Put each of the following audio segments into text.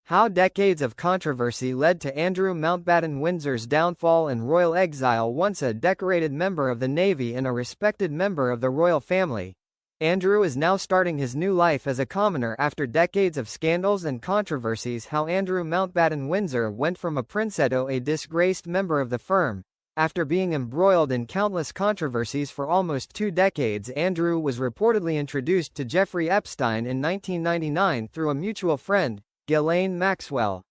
How decades of controversy led to Andrew Mountbatten Windsor's downfall and royal exile. Once a decorated member of the Navy and a respected member of the royal family, Andrew is now starting his new life as a commoner after decades of scandals and controversies. How Andrew Mountbatten Windsor went from a prince to a disgraced member of the firm. After being embroiled in countless controversies for almost 2 decades, Andrew was reportedly introduced to Jeffrey Epstein in 1999 through a mutual friend, Ghislaine Maxwell.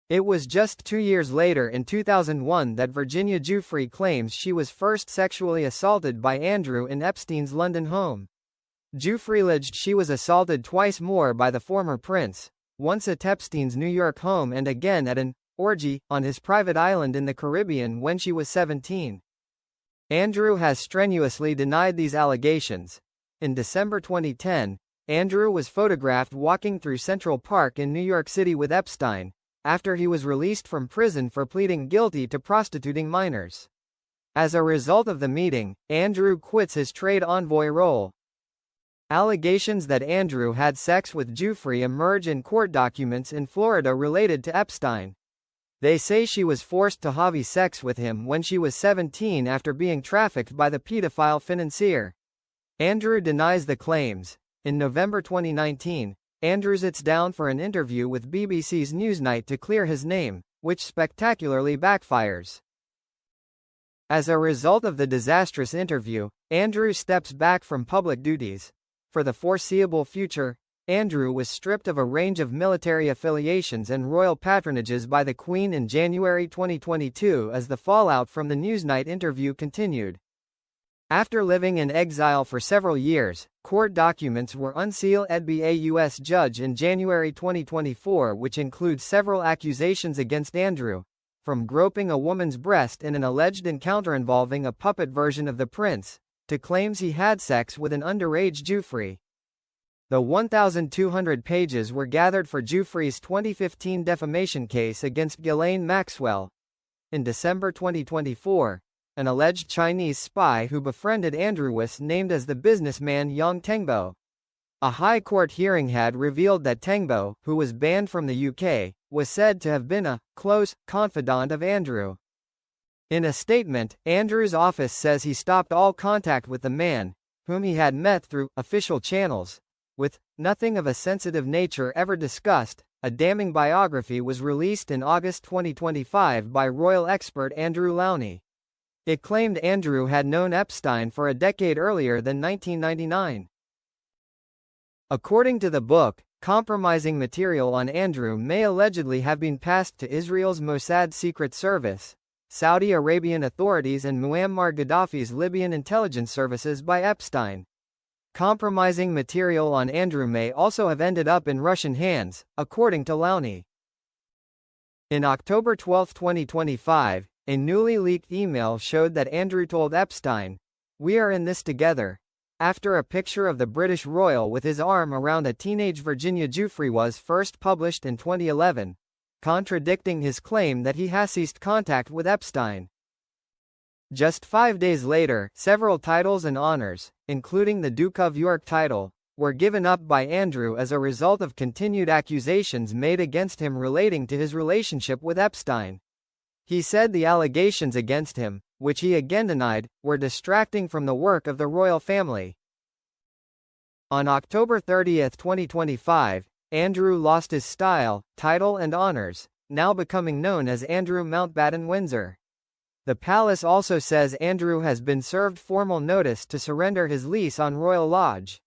It was just 2 years later, in 2001, that Virginia Giuffre claims she was first sexually assaulted by Andrew in Epstein's London home. Giuffre alleged she was assaulted twice more by the former prince, once at Epstein's New York home and again at an orgy on his private island in the Caribbean when she was 17. Andrew has strenuously denied these allegations. In December 2010, Andrew was photographed walking through Central Park in New York City with Epstein, after he was released from prison for pleading guilty to prostituting minors. As a result of the meeting, Andrew quits his trade envoy role. Allegations that Andrew had sex with Giuffre emerge in court documents in Florida related to Epstein. They say she was forced to have sex with him when she was 17 after being trafficked by the pedophile financier. Andrew denies the claims. In November 2019, Andrew sits down for an interview with BBC's Newsnight to clear his name, which spectacularly backfires. As a result of the disastrous interview, Andrew steps back from public duties. For the foreseeable future, Andrew was stripped of a range of military affiliations and royal patronages by the Queen in January 2022 as the fallout from the Newsnight interview continued. After living in exile for several years, court documents were unsealed by a U.S. judge in January 2024, which includes several accusations against Andrew, from groping a woman's breast in an alleged encounter involving a puppet version of the prince, to claims he had sex with an underage Giuffre. The 1,200 pages were gathered for Giuffre's 2015 defamation case against Ghislaine Maxwell. In December 2024, an alleged Chinese spy who befriended Andrew was named as the businessman Yang Tengbo. A high court hearing had revealed that Tengbo, who was banned from the UK, was said to have been a close confidant of Andrew. In a statement, Andrew's office says he stopped all contact with the man, whom he had met through official channels, with nothing of a sensitive nature ever discussed. A damning biography was released in August 2025 by royal expert Andrew Lowney. It claimed Andrew had known Epstein for a decade earlier than 1999. According to the book, compromising material on Andrew may allegedly have been passed to Israel's Mossad Secret Service, Saudi Arabian authorities and Muammar Gaddafi's Libyan intelligence services by Epstein. Compromising material on Andrew may also have ended up in Russian hands, according to Lowney. In October 12, 2025, a newly leaked email showed that Andrew told Epstein, "We are in this together," after a picture of the British royal with his arm around a teenage Virginia Giuffre was first published in 2011, contradicting his claim that he has ceased contact with Epstein. Just 5 days later, several titles and honors, including the Duke of York title, were given up by Andrew as a result of continued accusations made against him relating to his relationship with Epstein. He said the allegations against him, which he again denied, were distracting from the work of the royal family. On October 30, 2025, Andrew lost his style, title and honors, now becoming known as Andrew Mountbatten Windsor. The palace also says Andrew has been served formal notice to surrender his lease on Royal Lodge.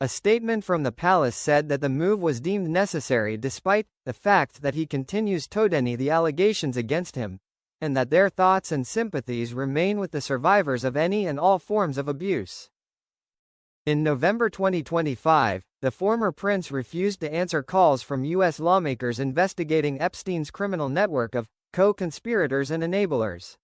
A statement from the palace said that the move was deemed necessary despite the fact that he continues to deny the allegations against him, and that their thoughts and sympathies remain with the survivors of any and all forms of abuse. In November 2025, the former prince refused to answer calls from U.S. lawmakers investigating Epstein's criminal network of co-conspirators and enablers.